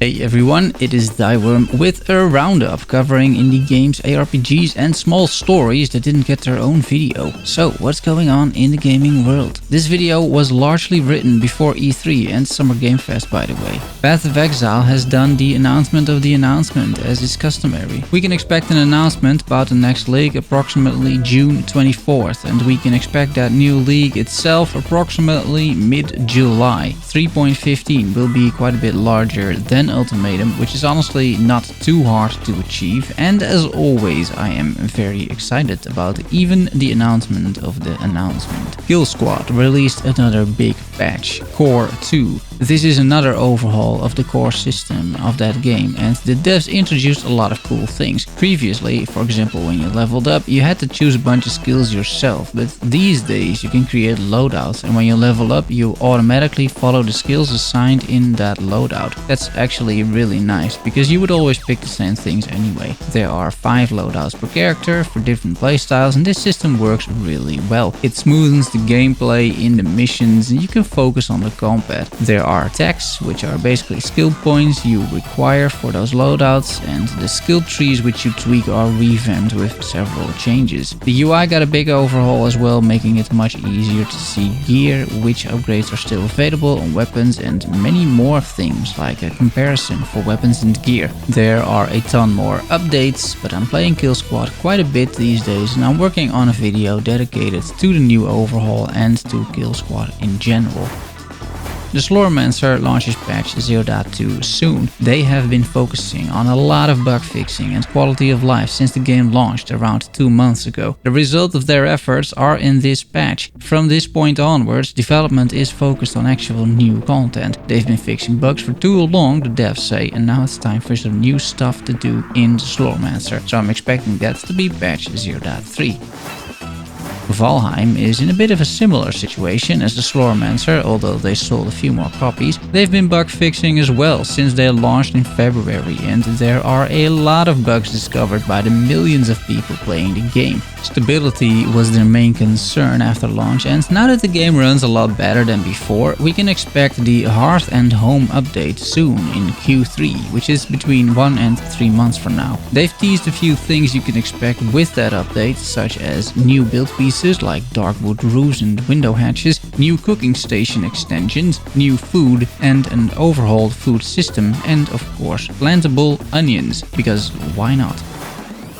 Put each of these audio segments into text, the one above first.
Hey everyone, it is Thyworm with a roundup covering indie games, ARPGs and small stories that didn't get their own video. So what's going on in the gaming world? This video was largely written before E3 and Summer Game Fest, by the way. Path of Exile has done the announcement of the announcement as is customary. We can expect an announcement about the next league approximately June 24th, and we can expect that new league itself approximately mid-July. 3.15 will be quite a bit larger than Ultimatum, which is honestly not too hard to achieve, and as always I am very excited about even the announcement of the announcement. Killsquad released another big patch, Core 2. This is another overhaul of the core system of that game, and the devs introduced a lot of cool things. Previously, for example, when you leveled up, you had to choose a bunch of skills yourself, but these days you can create loadouts, and when you level up you automatically follow the skills assigned in that loadout. That's actually really nice, because you would always pick the same things anyway. There are 5 loadouts per character for different playstyles, and this system works really well. It smoothens the gameplay in the missions and you can focus on the combat. There are attacks, which are basically skill points you require for those loadouts, and the skill trees which you tweak are revamped with several changes. The UI got a big overhaul as well, making it much easier to see gear, which upgrades are still available on weapons, and many more things like a comparison for weapons and gear. There are a ton more updates, but I'm playing Killsquad quite a bit these days and I'm working on a video dedicated to the new overhaul and to Killsquad in general. The Slormancer launches patch 0.2 soon. They have been focusing on a lot of bug fixing and quality of life since the game launched around 2 months ago. The result of their efforts are in this patch. From this point onwards, development is focused on actual new content. They've been fixing bugs for too long, the devs say, and now it's time for some new stuff to do in the Slormancer. So I'm expecting that to be patch 0.3. Valheim is in a bit of a similar situation as the Slormancer, although they sold a few more copies. They've been bug fixing as well since they launched in February, and there are a lot of bugs discovered by the millions of people playing the game. Stability was their main concern after launch, and now that the game runs a lot better than before, we can expect the Hearth and Home update soon in Q3, which is between 1 and 3 months from now. They've teased a few things you can expect with that update, such as new build pieces like dark wood roofs and window hatches, new cooking station extensions, new food and an overhauled food system, and of course plantable onions, because why not?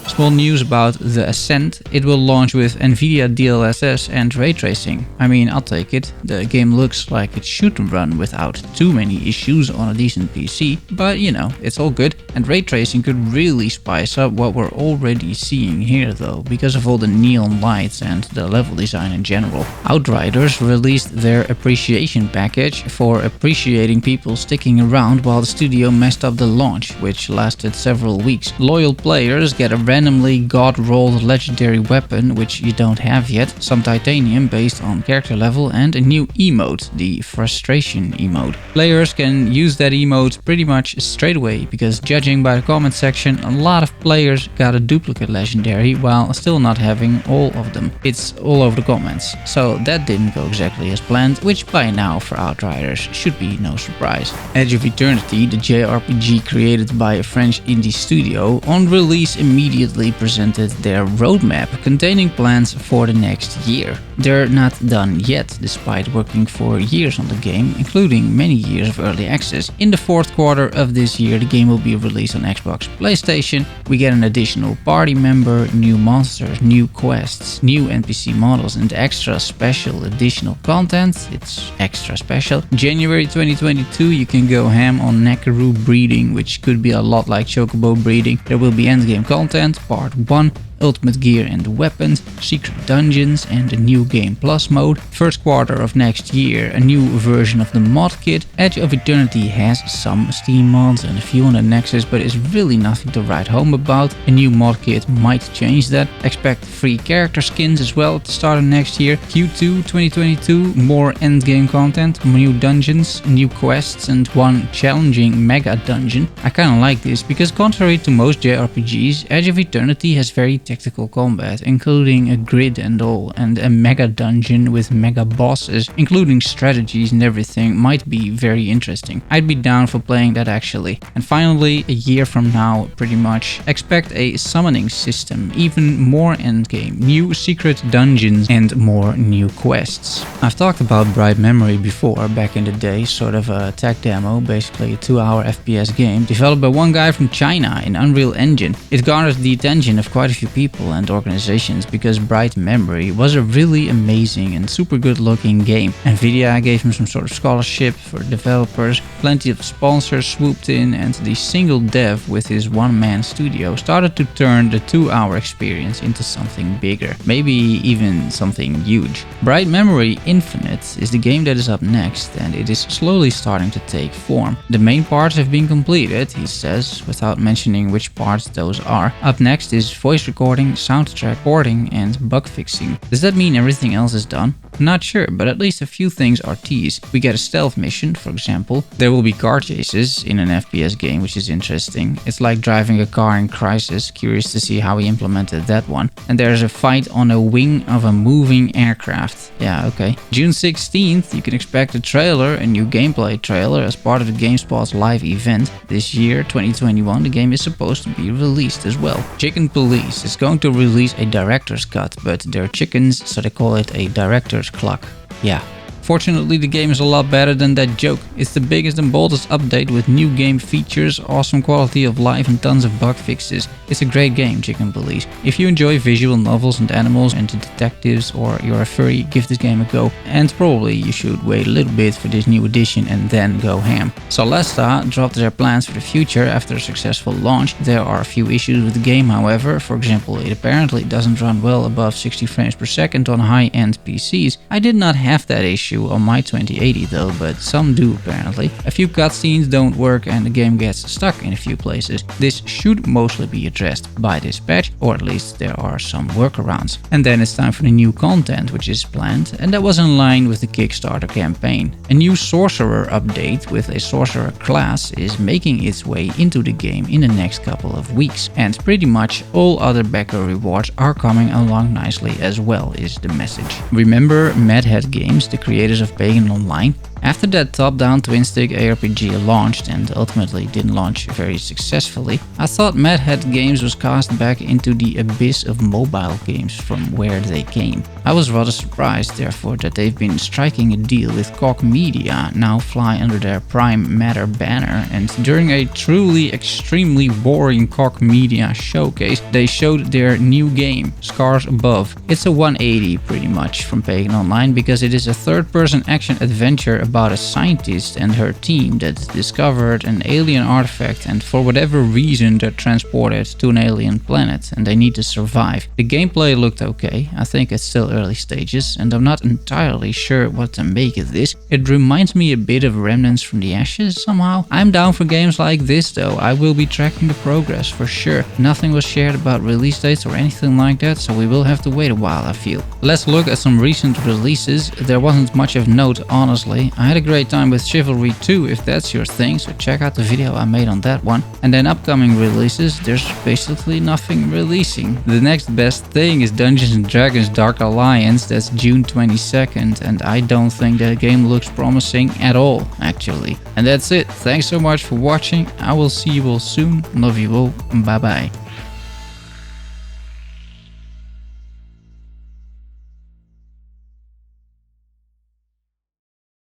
Small news about the Ascent. It will launch with Nvidia DLSS and ray tracing. I mean, I'll take it. The game looks like it should run without too many issues on a decent PC, but you know, it's all good. And ray tracing could really spice up what we're already seeing here though, because of all the neon lights and the level design in general. Outriders released their appreciation package for appreciating people sticking around while the studio messed up the launch, which lasted several weeks. Loyal players get a randomly god-rolled legendary weapon, which you don't have yet, some titanium based on character level, and a new emote, the frustration emote. Players can use that emote pretty much straight away, because judging by the comment section, a lot of players got a duplicate legendary while still not having all of them. It's all over the comments. So that didn't go exactly as planned, which by now for Outriders should be no surprise. Edge of Eternity, the JRPG created by a French indie studio, on release immediately presented their roadmap containing plans for the next year. They're not done yet, despite working for years on the game, including many years of early access. In the 4th quarter of this year, the game will be released on Xbox, PlayStation. We get an additional party member, new monsters, new quests, new NPC models, and extra special additional content. It's extra special. January 2022, you can go ham on Nakaru breeding, which could be a lot like Chocobo breeding. There will be endgame content, Part 1, ultimate gear and weapons, secret dungeons, and a new game plus mode. 1st quarter of next year, a new version of the mod kit. Edge of Eternity has some Steam mods and a few on the Nexus, but it's really nothing to write home about. A new mod kit might change that. Expect free character skins as well at the start of next year. Q2 2022, more endgame content, new dungeons, new quests, and one challenging mega dungeon. I kinda like this, because contrary to most JRPGs, Edge of Eternity has very tactical combat, including a grid and all, and a mega dungeon with mega bosses, including strategies and everything, might be very interesting. I'd be down for playing that actually. And finally, a year from now, pretty much, expect a summoning system, even more endgame, new secret dungeons, and more new quests. I've talked about Bright Memory before, back in the day, sort of a tech demo, basically a 2-hour FPS game, developed by one guy from China in Unreal Engine. It garnered the attention of quite a few people and organizations because Bright Memory was a really amazing and super good looking game. Nvidia gave him some sort of scholarship for developers, plenty of sponsors swooped in, and the single dev with his one-man studio started to turn the 2-hour experience into something bigger, maybe even something huge. Bright Memory Infinite is the game that is up next, and it is slowly starting to take form. The main parts have been completed, he says, without mentioning which parts those are. Up next is voice recording, soundtrack porting, and bug fixing. Does that mean everything else is done? Not sure, but at least a few things are teased. We get a stealth mission, for example. There will be car chases in an FPS game, which is interesting. It's like driving a car in Crisis, curious to see how he implemented that one. And there's a fight on a wing of a moving aircraft. Yeah, okay. June 16th, you can expect a trailer, a new gameplay trailer, as part of the GameSpot's live event. This year, 2021, the game is supposed to be released as well. Chicken Police is going to release a director's cut, but they're chickens, so they call it a director's clock. Yeah. Fortunately, the game is a lot better than that joke. It's the biggest and boldest update with new game features, awesome quality of life, and tons of bug fixes. It's a great game, Chicken Police. If you enjoy visual novels and animals and detectives, or you're a furry, give this game a go. And probably you should wait a little bit for this new edition and then go ham. Solasta dropped their plans for the future after a successful launch. There are a few issues with the game, however. For example, it apparently doesn't run well above 60 frames per second on high-end PCs. I did not have that issue on my 2080 though, but some do apparently. A few cutscenes don't work and the game gets stuck in a few places. This should mostly be addressed by this patch, or at least there are some workarounds. And then it's time for the new content which is planned, and that was in line with the Kickstarter campaign. A new sorcerer update with a sorcerer class is making its way into the game in the next couple of weeks, and pretty much all other backer rewards are coming along nicely as well, is the message. Remember Mad Hat Games, the creators of Pagan Online? After that top-down twin-stick ARPG launched and ultimately didn't launch very successfully, I thought Mad Hat Games was cast back into the abyss of mobile games from where they came. I was rather surprised, therefore, that they've been striking a deal with Koch Media, now fly under their Prime Matter banner, and during a truly extremely boring Koch Media showcase, they showed their new game, Scars Above. It's a 180 pretty much from Pagan Online, because it is a third-person action adventure about a scientist and her team that discovered an alien artifact, and for whatever reason they're transported to an alien planet and they need to survive. The gameplay looked okay. I think it's still early stages and I'm not entirely sure what to make of this. It reminds me a bit of Remnants from the Ashes somehow. I'm down for games like this though. I will be tracking the progress for sure. Nothing was shared about release dates or anything like that, so we will have to wait a while, I feel. Let's look at some recent releases. There wasn't much of note, honestly. I had a great time with Chivalry 2 if that's your thing, so check out the video I made on that one. And then upcoming releases, there's basically nothing releasing. The next best thing is Dungeons & Dragons Dark Alliance, that's June 22nd, and I don't think that game looks promising at all, actually. And that's it. Thanks so much for watching. I will see you all soon. Love you all. Bye bye.